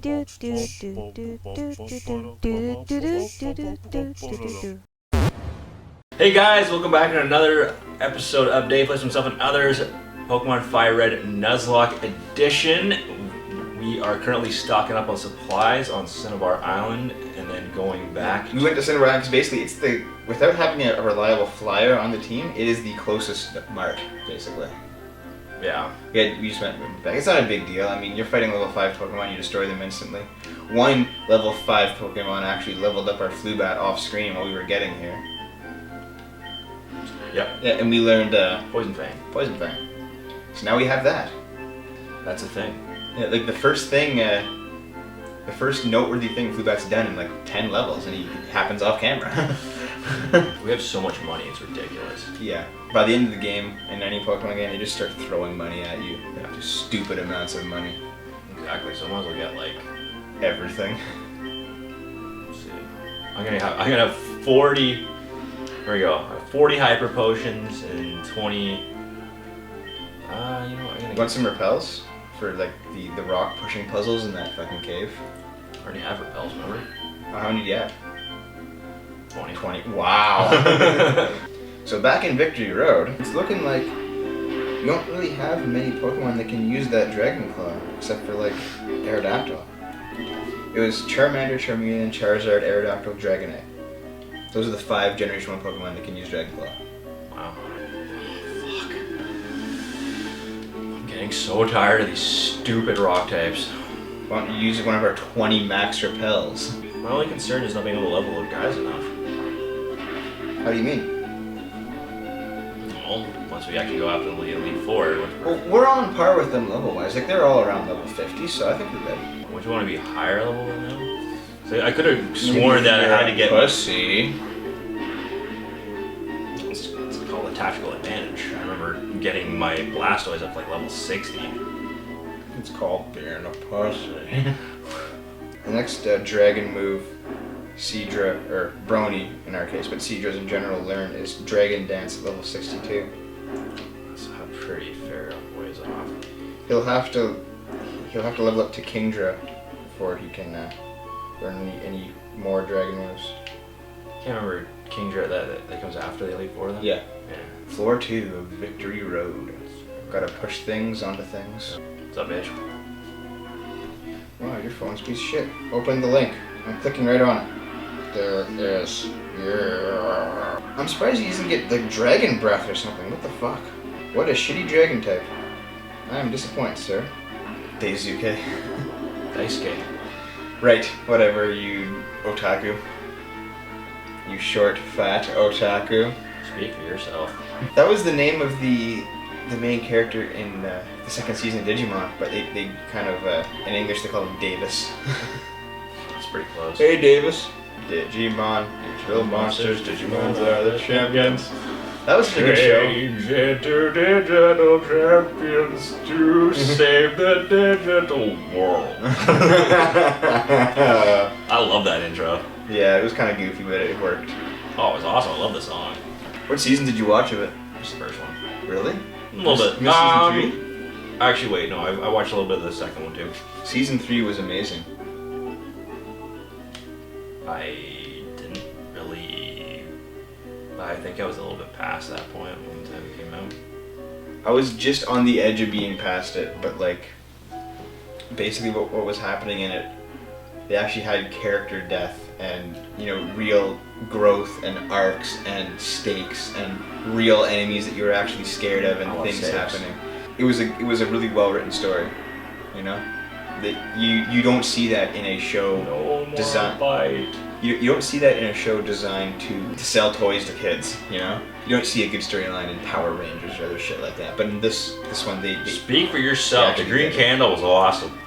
Hey guys, welcome back to another episode of Dave Plays Himself and Others, Pokemon FireRed Nuzlocke edition. We are currently stocking up on supplies on Cinnabar Island and then going back. We went to Cinnabar Island because basically it's the, without having a reliable flyer on the team, it is the closest mart, basically. Yeah. We just went back. It's not a big deal. I mean, you're fighting level 5 Pokemon, you destroy them instantly. One level 5 Pokemon actually leveled up our Flubat off screen while we were getting here. Yep. Yeah, and we learned Poison Fang. Poison Fang. So now we have that. That's a thing. Yeah, like the first thing, the first noteworthy thing Flubat's done in like 10 levels, and he happens off camera. We have so much money, it's ridiculous. Yeah. By the end of the game, in any Pokemon game, they just start throwing money at you. Yeah. Just stupid amounts of money. Exactly, so I might as well get like everything. Let's see. I'm gonna have 40. There we go. 40 hyper potions and 20. You know what? I'm gonna Want some repels for like the rock pushing puzzles in that fucking cave? I already have repels, remember? How many do you have? 20. Wow. So back in Victory Road, it's looking like you don't really have many Pokemon that can use that Dragon Claw, except for like Aerodactyl. It was Charmander, Charmeleon, Charizard, Aerodactyl, Dragonite. Those are the 5 Generation 1 Pokemon that can use Dragon Claw. Wow. Fuck. I'm getting so tired of these stupid rock types. Why don't you use one of our 20 max repels? My only concern is not being able to level up guys enough. How do you mean? Well, once we actually go after the Elite Four. Well, we're on par with them level-wise. Like, they're all around level 50, so I think we're good. Would you want to be higher level than them? So I could have sworn that I had to get... Pussy. It's called a tactical advantage. I remember getting my Blastoise up to like level 60. It's called being a pussy. The next dragon move, Seadra, or Brony in our case, but Seadras in general learn, is Dragon Dance at level 62. That's a pretty fair ways off. He'll have to level up to Kingdra before he can learn any more dragon moves. Can't remember Kingdra that comes after the Elite Four then? Yeah. Floor 2 of Victory Road. Gotta push things onto things. What's up, bitch? Wow, your phone's a piece of shit. Open the link. I'm clicking right on it. There it is. Yeah. I'm surprised he doesn't get like Dragon Breath or something. What the fuck? What a shitty dragon type. I am disappointed, sir. Daisuke. Daisuke. Right, whatever, you otaku. You short, fat otaku. Speak for yourself. That was the name of the main character in the second season of Digimon, but they kind of, in English they call him Davis. That's pretty close. Hey Davis. Digimon, digital monsters, Digimons are the champions. That was a good show. Change into digital champions to save the digital world. I love that intro. Yeah, it was kind of goofy, but it worked. Oh, it was awesome. I love the song. What season did you watch of it? Just the first one. Really? A little bit. Season 3? Actually, wait, no, I watched a little bit of the second one too. Season 3 was amazing. I didn't really... I think I was a little bit past that point when the time it came out. I was just on the edge of being past it, but like, basically what was happening in it, they actually had character death and, you know, real growth and arcs and stakes and real enemies that you were actually scared of and things happening. It was a really well written story, you know? That you don't see that in a show designed. You don't see that in a show designed to sell toys to kids, you know? You don't see a good storyline in Power Rangers or other shit like that. But in this one they Speak for yourself. The green candle was awesome.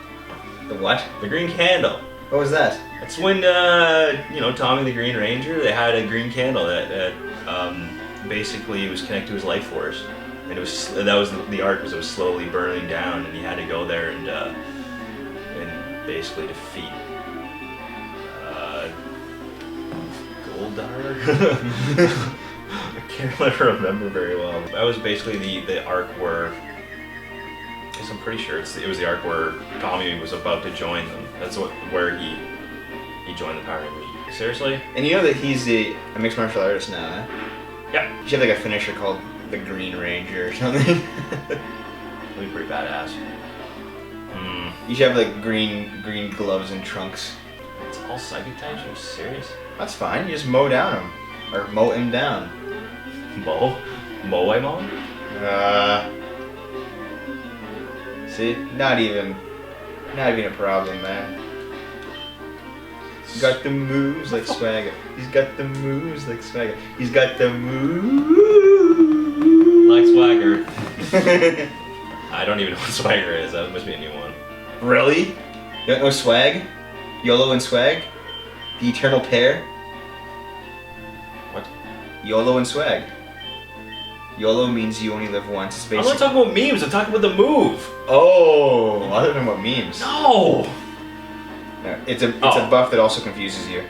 The what? The green candle. What was that? It's when you know, Tommy the Green Ranger, they had a green candle that basically was connected to his life force. And that was the art, was it was slowly burning down, and he had to go there and basically defeat Goldar. I can't really remember very well. That was basically the arc where, because I'm pretty sure it was the arc where Tommy was about to join them, That's where he joined the Power Rangers. Seriously? And you know that he's a mixed martial artist now, eh? Yeah. You should have like a finisher called the Green Ranger or something. That'd be pretty badass. You should have like green gloves and trunks. It's all psychic types? Are you serious? That's fine. You just mow down him. Or mow him down. Mow him? See? Not even a problem, man. He's got the moves like Swagger. He's got the moves like Swagger. He's got the moves Like Swagger. I don't even know what Swagger is. That must be a new one. Really? You don't know Swag? YOLO and Swag? The eternal pair? What? YOLO and Swag. YOLO means you only live once. It's I'm basically... not talking about memes. I'm talking about the move. Oh, I don't know about memes. No. No, it's a buff that also confuses you.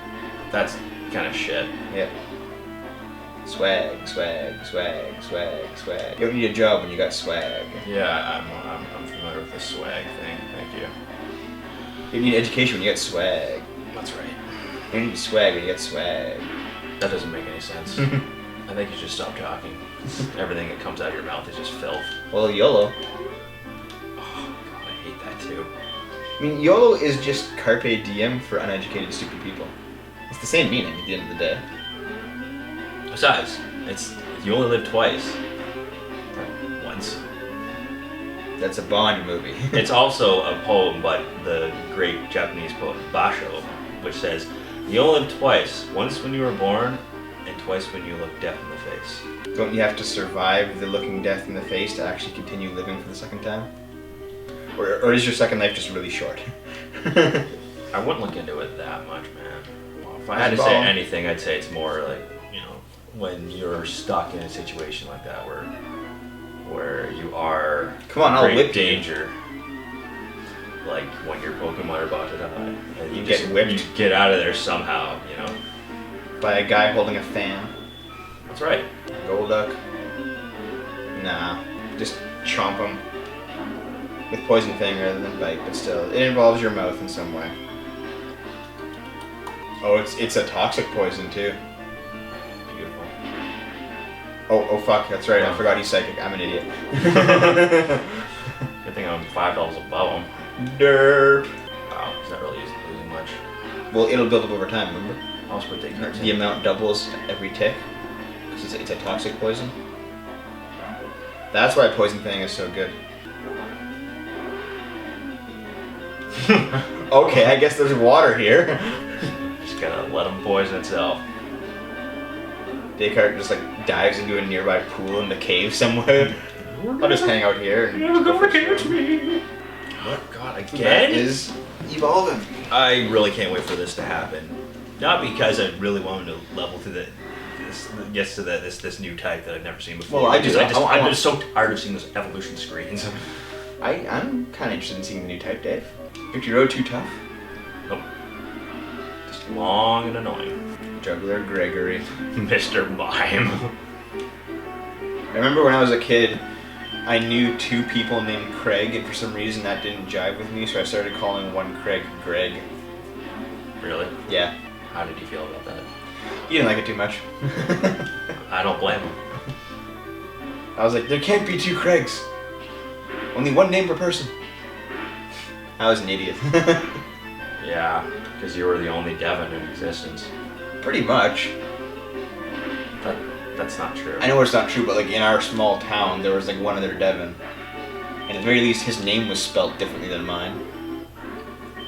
That's kind of shit. Yeah. Swag. You don't need a job when you got swag. Yeah, I'm familiar with the swag thing. Thank you. You need education when you get swag. That's right. You don't need swag when you get swag. That doesn't make any sense. I think you should stop talking. Everything that comes out of your mouth is just filth. Well, YOLO. Oh god, I hate that too. I mean, YOLO is just carpe diem for uneducated, stupid people. It's the same meaning at the end of the day. Besides, it's you only live twice. Or once. That's a Bond movie. It's also a poem by the great Japanese poet Basho, which says, "You only live twice. Once when you were born, and twice when you look death in the face." Don't you have to survive the looking death in the face to actually continue living for the second time? Or is your second life just really short? I wouldn't look into it that much, man. Well, if I had to say anything, I'd say it's more like, when you're stuck in a situation like that where you are Come on, I'll whip danger. Like when your Pokemon are about to die. And you get whipped. You get out of there somehow, By a guy holding a fan. That's right. Golduck. Nah. Just chomp him. With Poison Fang rather than bite, but still. It involves your mouth in some way. Oh, it's a toxic poison too. Beautiful. Oh fuck, that's right. I forgot he's psychic. I'm an idiot. Good thing I'm $5 above him. Derp. Wow, he's not really losing much. Well, it'll build up over time, remember? I'll just put cards The amount doubles every tick. Because it's a toxic poison. That's why Poison Fang is so good. Okay, I guess there's water here. Just gotta let him poison itself. Descartes just like dives into a nearby pool in the cave somewhere. I'll just hang out here and Never gonna catch me. Oh god, again? That is evolving. I really can't wait for this to happen. Not because I really want to level to this new type that I've never seen before. Well, I'm just so tired of seeing those evolution screens. I'm kind of interested in seeing the new type, Dave. Victory Road too tough? Nope. Just long and annoying. Juggler Gregory. Mr. Mime. I remember when I was a kid, I knew two people named Craig, and for some reason that didn't jive with me, so I started calling one Craig Greg. Really? Yeah. How did you feel about that? He didn't like it too much. I don't blame him. I was like, there can't be two Craigs. Only one name per person. I was an idiot. Yeah, because you were the only Devon in existence. Pretty much. That's not true. I know it's not true, but like in our small town, there was like one other Devon. And at the very least, his name was spelled differently than mine.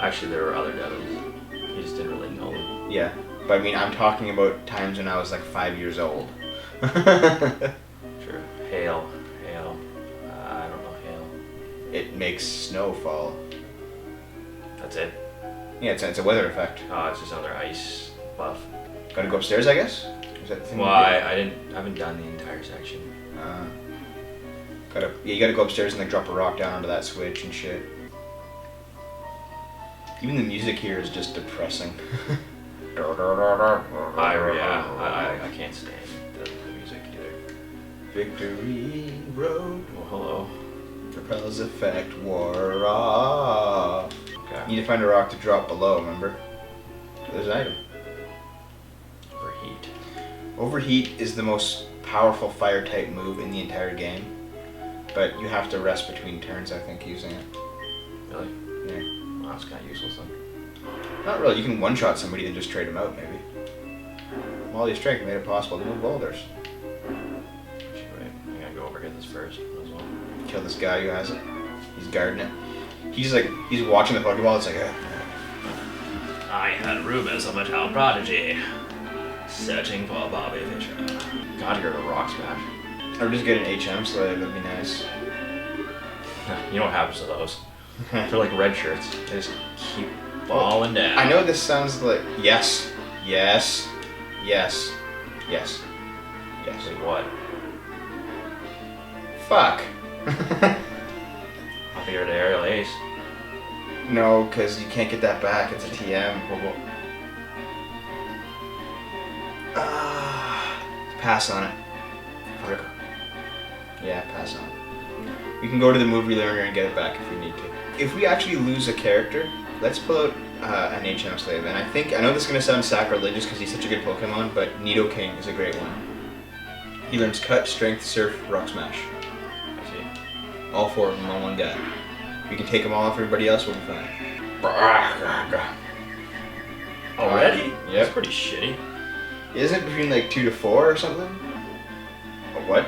Actually, there were other Devons. You just didn't really know them. Yeah. But I mean, I'm talking about times when I was like 5 years old. True. Hail. I don't know hail. It makes snow fall. That's it. Yeah, it's a weather effect. Oh, it's just another ice buff. Gotta go upstairs, I guess? Is that the thing? Well, I haven't done the entire section. You gotta go upstairs and like drop a rock down onto that switch and shit. Even the music here is just depressing. I can't stand the music either. Victory Road. Well, hello. Repels effect wore off. Okay. Okay. You need to find a rock to drop below, remember? There's an item. Overheat. Overheat is the most powerful fire type move in the entire game. But you have to rest between turns, I think, using it. Really? Yeah. Well, that's kind of useless then. Not really. You can one-shot somebody and just trade them out, maybe. Molly's strength made it possible to move boulders. Actually, wait. I gotta go over here this first as well. Kill this guy who has it. He's guarding it. He's watching the Pokeball. It's like, I had Rubus, I'm a child prodigy. Searching for Bobby Fischer. Gotta go to Rock Smash. or just get an HM so that would be nice. You know what happens to those? They're like red shirts. They just keep falling down. I know this sounds like yes. Yes. Yes. Yes. Yes. Like what? Fuck. I figured aerial ace. No, because you can't get that back. It's a TM. Pass on it. Fuck. Yeah, pass on. You can go to the movie learner and get it back if you need to. If we actually lose a character, let's pull out an HM slave. And I know this is going to sound sacrilegious because he's such a good Pokemon, but Nidoking is a great one. He learns Cut, Strength, Surf, Rock Smash. I see. All four of them on one guy. If we can take them all off everybody else, we'll be fine. Already? Yep. That's pretty shitty. Isn't it between like 2 to 4 or something? Or what?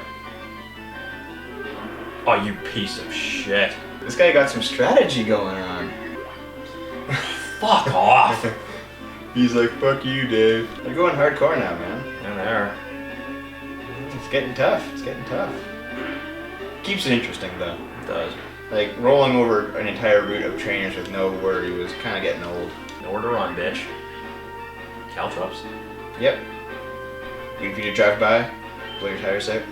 Oh, you piece of shit. This guy got some strategy going on. Fuck off. He's like, fuck you, Dave. They're going hardcore now, man. And there. It's getting tough. It's getting tough. Keeps it interesting, though. It does. Like, rolling over an entire route of trainers with no worry was kind of getting old. Nowhere to run, bitch. Caltrops. Yep. Wait for you to drive by, blow your tires out.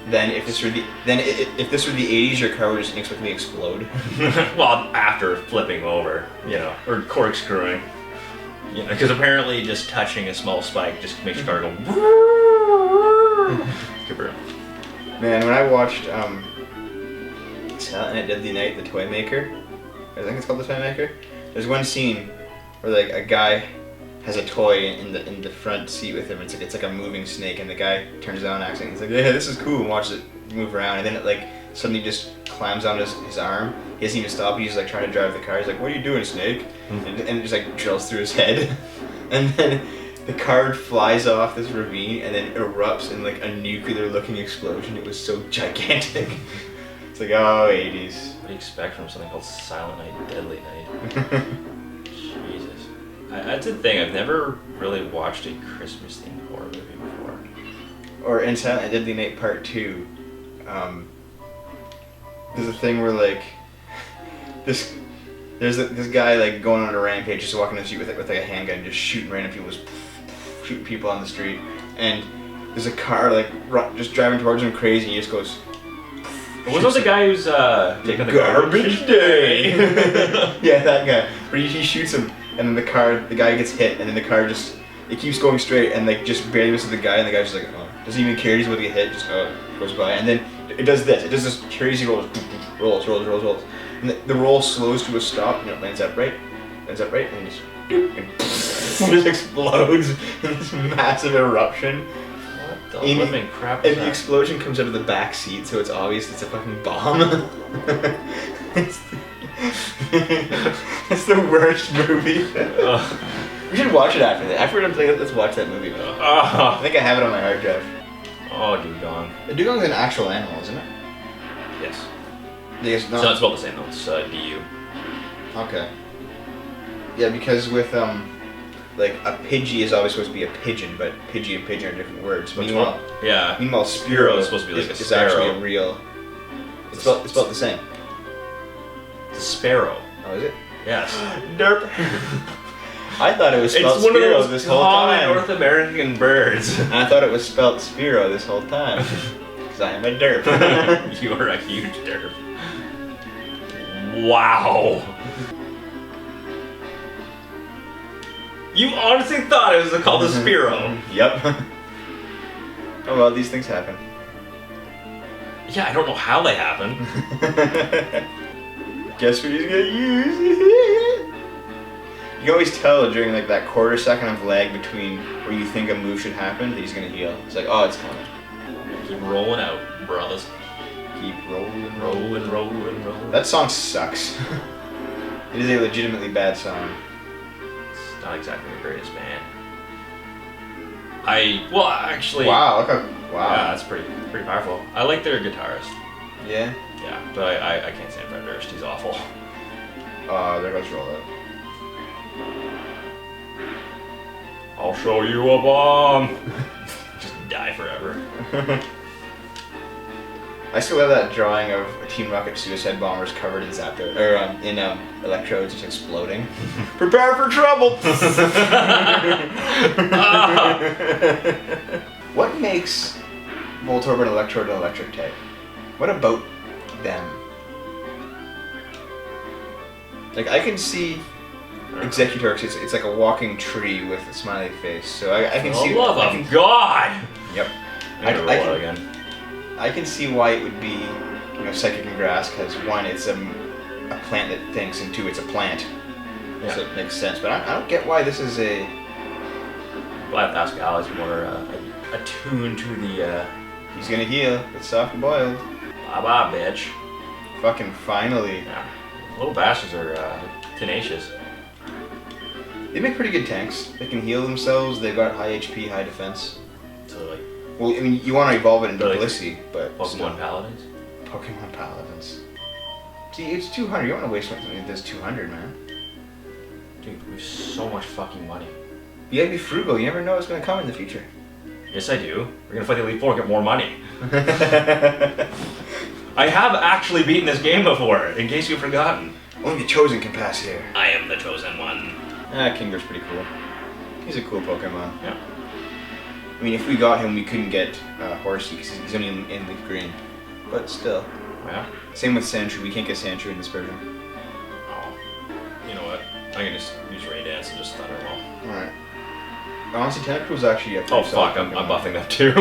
Then, if this were the if this were the 80s, your car would just inexplicably explode. Well, after flipping over, you know, or corkscrewing. You know, because apparently just touching a small spike just makes your car go. Man, when I watched Silent Night, Deadly Night, the Toy Maker, I think it's called the Toy Maker. There's one scene where like a guy has a toy in the front seat with him. It's like a moving snake, and the guy turns it on accidentally. He's like, yeah, this is cool, and watches it move around, and then it like suddenly just climbs on his arm. He doesn't even stop. He's like trying to drive the car. He's like, what are you doing, snake? And it just like drills through his head, and then the car flies off this ravine and then erupts in like a nuclear-looking explosion. It was so gigantic. It's like, oh, 80s. What do you expect from something called Silent Night, Deadly Night? Jesus. That's the thing, I've never really watched a Christmas-themed horror movie before. Or in Silent Night, Deadly Night Part 2, there's a thing where like there's this guy like going on a rampage, just walking down the street with like a handgun, just shooting random people, just shooting people on the street, and there's a car like just driving towards him crazy, and he just goes. Wasn't the guy who's taking the garbage day? Yeah, that guy. But he shoots him, and then the guy gets hit, and then the car it keeps going straight, and like just barely misses the guy, and the guy's just like, oh, doesn't even care he's about to get hit, just goes by, and then it does this crazy rolls, and the roll slows to a stop, and it lands upright, and just just explodes in this massive eruption. What the living crap is And that? the explosion comes out of the back seat, so it's obvious it's a fucking bomb. It's the worst movie. We should watch it after that. After we're done playing it, let's watch that movie. I think I have it on my hard drive. Oh, dugong. A dugong's an actual animal, isn't it? Yes. It's not. So it's about the same though, it's DU. Okay. Yeah, because with like a Pidgey is always supposed to be a pigeon, but Pidgey and pigeon are different words. Meanwhile, Spearow is supposed to be like a is sparrow. actually a real. It's spelled the same. It's a sparrow. Oh, is it? Yes. Derp. I thought it was spelled It's one of Spearow those this whole common time. North American birds. And I thought it was spelled Spearow this whole time. Because I am a derp. You are a huge derp. Wow. You honestly thought it was called a Spearow? Yep. Oh well, these things happen. Yeah, I don't know how they happen. Guess what he's gonna use? You can always tell during like that quarter second of lag between where you think a move should happen that he's gonna heal. It's like, oh, it's coming. Keep rolling out, brothers. Keep rolling. Rolling. That song sucks. It is a legitimately bad song. It's not exactly the greatest band. Actually. Wow, look how, wow. Yeah, that's pretty powerful. I like their guitarist. Yeah? Yeah, but I can't stand Fred Durst. He's awful. There goes roll up. I'll show you a bomb. Just die forever. I still have that drawing of Team Rocket suicide bombers covered in electrodes just exploding. Prepare for trouble! What makes Voltorb and Electrode an electric type? What about them? Like, I can see Executor, it's like a walking tree with a smiley face, so I can see... For the love of God! Yep. I can see why it would be, psychic and grass, because one, it's a plant that thinks, and two, it's a plant. Yeah. So it makes sense. But I don't get why this is a... Well, I have to ask Al, he's more attuned to the... He's gonna heal. It's soft boiled. Bye-bye, bitch. Fucking finally. Yeah. Little bastards are tenacious. They make pretty good tanks. They can heal themselves. They've got high HP, high defense. So, like... Well, I mean, you want to evolve it into Felicity, but... Pokemon Paladins? Pokemon Paladins. See, it's 200. You don't want to waste something that does 200, man. Dude, we have so much fucking money. You gotta be frugal. You never know what's gonna come in the future. Yes, I do. We're gonna fight the Elite Four, get more money. I have actually beaten this game before, in case you've forgotten. Only the Chosen can pass here. I am the Chosen One. Kinger's pretty cool. He's a cool Pokemon. Yeah. I mean, if we got him, we couldn't get Horsey, because he's only in Leaf Green. But still. Yeah. Same with Sandshrew. We can't get Sandshrew in this version. Oh. You know what? I can just use Rain Dance and just Thunder him all. Alright. Honestly, Tentacruel's actually a pretty solid Pokemon. I'm buffing them too.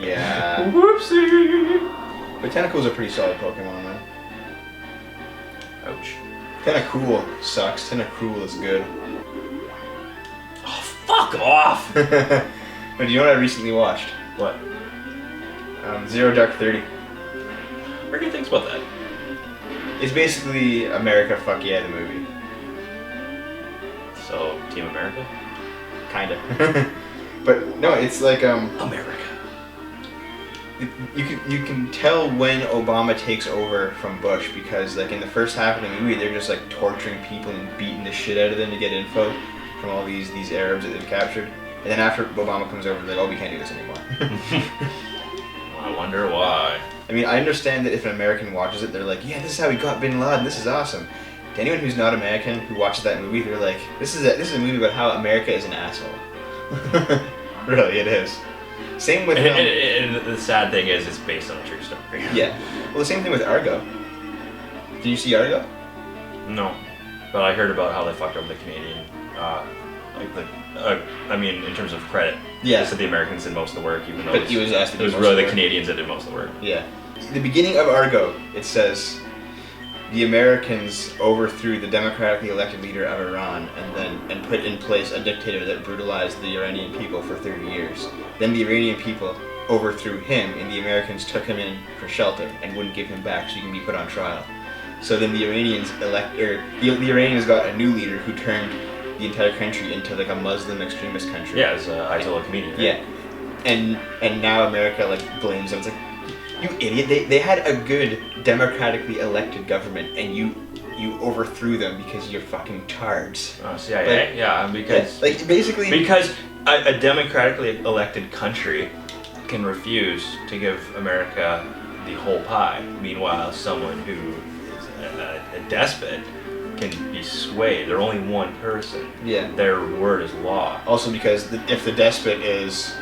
Yeah. Whoopsie! But Tentacruel's a pretty solid Pokemon, man. Ouch. Tentacruel sucks. Tentacruel is good. Oh, fuck off! But do you know what I recently watched? What? Zero Dark 30. What do you think about that? It's basically America Fuck Yeah, the movie. So, Team America? Kinda. But no, it's like America. You can tell when Obama takes over from Bush, because like in the first half of the movie they're just like torturing people and beating the shit out of them to get info from all these Arabs that they've captured. And then after Obama comes over, they're like, oh, we can't do this anymore. I wonder why. I mean, I understand that if an American watches it, they're like, yeah, this is how we got Bin Laden, this is awesome. To anyone who's not American who watches that movie, they're like, this is a movie about how America is an asshole. Really, it is. Same with... And the sad thing is, it's based on a true story. Yeah. Well, the same thing with Argo. Did you see Argo? No. But I heard about how they fucked over the Canadian, I mean, in terms of credit. Yeah. They said the Americans did most of the work, even though but it was really the Canadians that did most of the work. Yeah. The beginning of Argo, it says, the Americans overthrew the democratically elected leader of Iran and put in place a dictator that brutalized the Iranian people for 30 years. Then the Iranian people overthrew him, and the Americans took him in for shelter and wouldn't give him back so he can be put on trial. So then the Iranians the Iranians got a new leader who turned the entire country into like a Muslim extremist country. Yeah, it's Ayatollah Khomeini. Right? Yeah, and now America like blames them. It's like, you idiot! They had a good democratically elected government, and you overthrew them because you're fucking tards. Oh, CIA? Like, yeah, because basically because a democratically elected country can refuse to give America the whole pie. Meanwhile, someone who is a despot can be swayed. They're only one person. Yeah. Their word is law. Also, because if the despot is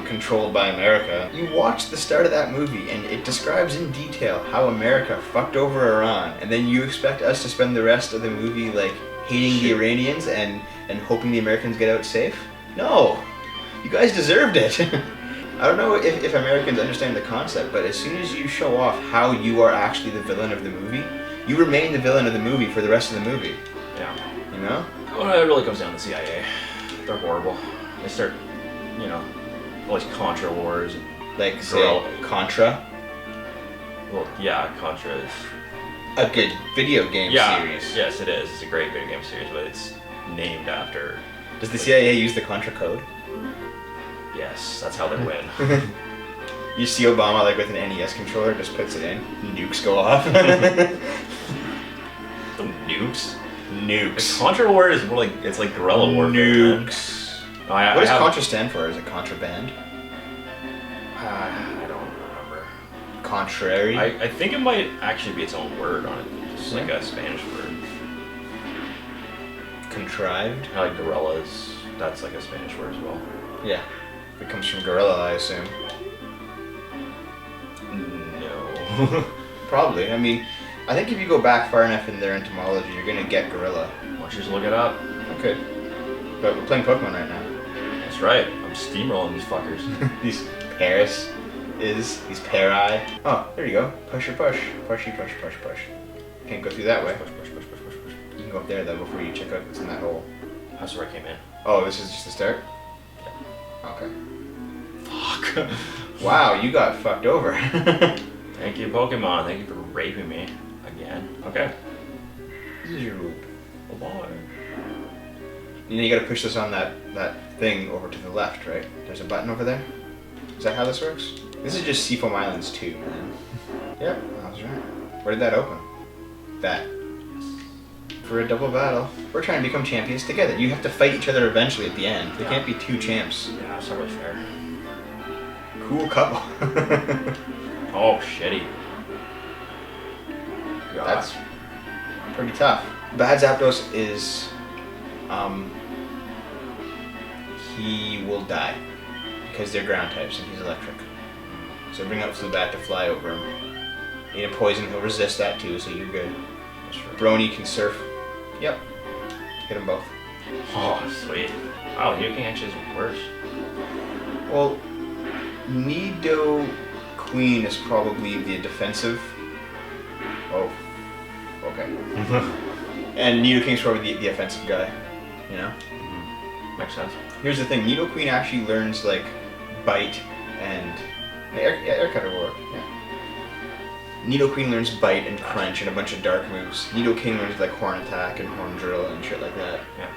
controlled by America, you watch the start of that movie and it describes in detail how America fucked over Iran, and then you expect us to spend the rest of the movie like hating the Iranians and hoping the Americans get out safe? No. You guys deserved it. I don't know if Americans understand the concept, but as soon as you show off how you are actually the villain of the movie, You remain the villain of the movie for the rest of the movie. Yeah. You know? Well, it really comes down to the CIA. They're horrible. They start, all these Contra wars. Like, say, Contra. Well, yeah, Contra is a good video game series. Yes, it is. It's a great video game series, but it's named after... Does the CIA use the Contra code? Yes, that's how they win. You see Obama like with an NES controller, just puts it in, nukes go off. Nukes? Nukes. The Contra War is more like, it's like guerrilla warfare. Nukes. What does Contra stand for? Is it contraband? I don't remember. Contrary? I think it might actually be its own word on it. It's like a Spanish word. Contrived? Like guerrillas, that's like a Spanish word as well. Yeah. It comes from gorilla, I assume. No. Probably. I mean, I think if you go back far enough in their entomology, you're gonna get gorilla. Why don't you just look it up? Okay. But we're playing Pokemon right now. That's right. I'm steamrolling these fuckers. These these pari. Oh, there you go. Push or push. Pushy, push, push, push. Can't go through that way. Push, push, push, push, push, push. You can go up there though before you check out what's in that hole. That's where I came in. Oh, this is just the start? Yeah. Okay. Fuck. Wow, you got fucked over. Thank you, Pokemon. Thank you for raping me again. Okay. This is your roop. Bye. You gotta push this on that thing over to the left, right? There's a button over there? Is that how this works? This is just Seafoam Islands 2, man. Yep, that was right. Where did that open? That. For a double battle. We're trying to become champions together. You have to fight each other eventually at the end. There can't be two champs. Yeah, that's not really fair. Cool couple. Oh, shitty. God. That's pretty tough. Bad Zapdos is, he will die because they're ground types and he's electric. So bring up Flubat to fly over him. You need a poison, he'll resist that too, so you're good. Brony can surf. Yep. Hit them both. Oh, sweet. Wow, Yuking actually is worse. Well, Nido Queen is probably the defensive. Oh, okay. And Nido King's probably the offensive guy, you know? Mm-hmm. Makes sense. Here's the thing, Nido Queen actually learns like Bite and air cutter will work. Yeah. Nido Queen learns Bite and Crunch and a bunch of dark moves. Nido King learns like Horn Attack and Horn Drill and shit like that. Yeah.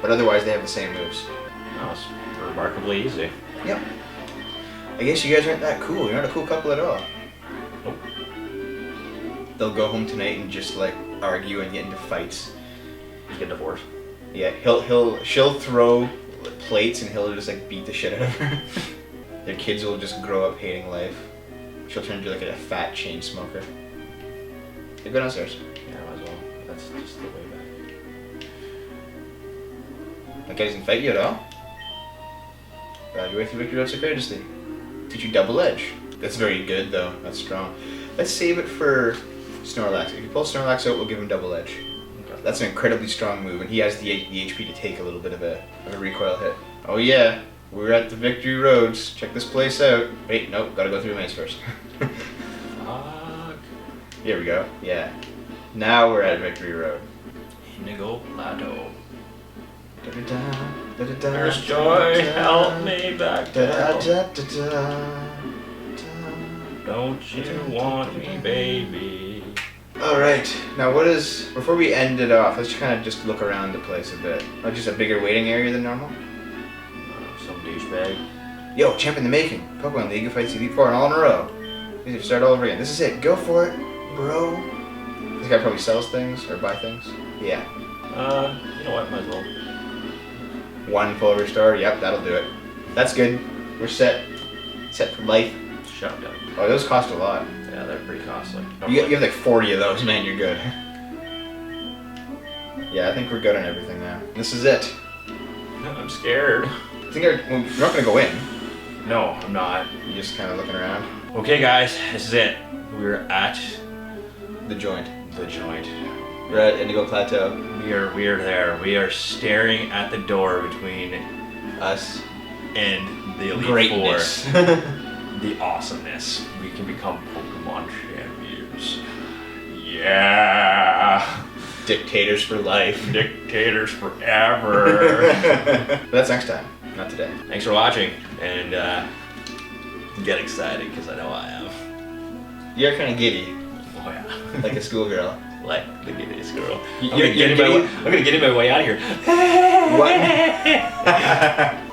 But otherwise they have the same moves. That was remarkably easy. Yep. I guess you guys aren't that cool. You're not a cool couple at all. Nope. They'll go home tonight and just like argue and get into fights. Just get divorced. Yeah, she'll throw plates and he'll just like beat the shit out of her. Their kids will just grow up hating life. She'll turn into like a fat chain smoker. Hey, go downstairs. Yeah, might as well. That's just the way back. That guy doesn't fight you at all? Evaluate the victory road so courteously. Teach you double edge. That's very good though. That's strong. Let's save it for Snorlax. If you pull Snorlax out, we'll give him double edge. Okay. That's an incredibly strong move, and he has the HP to take a little bit of a recoil hit. Oh yeah, we're at the Victory Roads. Check this place out. Wait, nope, gotta go through the maze first. Fuck. Here we go. Yeah. Now we're at Victory Road. Indigo Plateau. Da-da-da, da-da-da, There's joy, da-da-da, help me back to hell. da-da-da-da-da. Don't you want me, baby? Alright, now before we end it off, let's kind of just look around the place a bit. Oh, just a bigger waiting area than normal? Some douchebag. Yo, champ in the making. Pokemon League fights Elite Four and all in a row. We need to start all over again. This is it. Go for it, bro. This guy probably sells things or buy things. Yeah. You know what? Might as well. One full restore. Yep, that'll do it. That's good. We're set. Set for life. Shut up, guy. Oh, those cost a lot. Yeah, they're pretty costly. You have like 40 of those, man. You're good. Yeah, I think we're good on everything now. This is it. I'm scared. I think we're not gonna go in. No, I'm not. You're just kind of looking around. Okay, guys, this is it. We're at The joint. the joint. We're at Indigo Plateau. We are there. We are staring at the door between Us. and the Elite Greatness. Four. The awesomeness. We can become Pokemon champions. Yeah. Dictators for life. Dictators forever. But that's next time, not today. Thanks for watching, and get excited because I know I am. You're kind of giddy, Oh yeah. like a schoolgirl. Like the giddiest girl. I'm You're gonna get in my way out of here. What?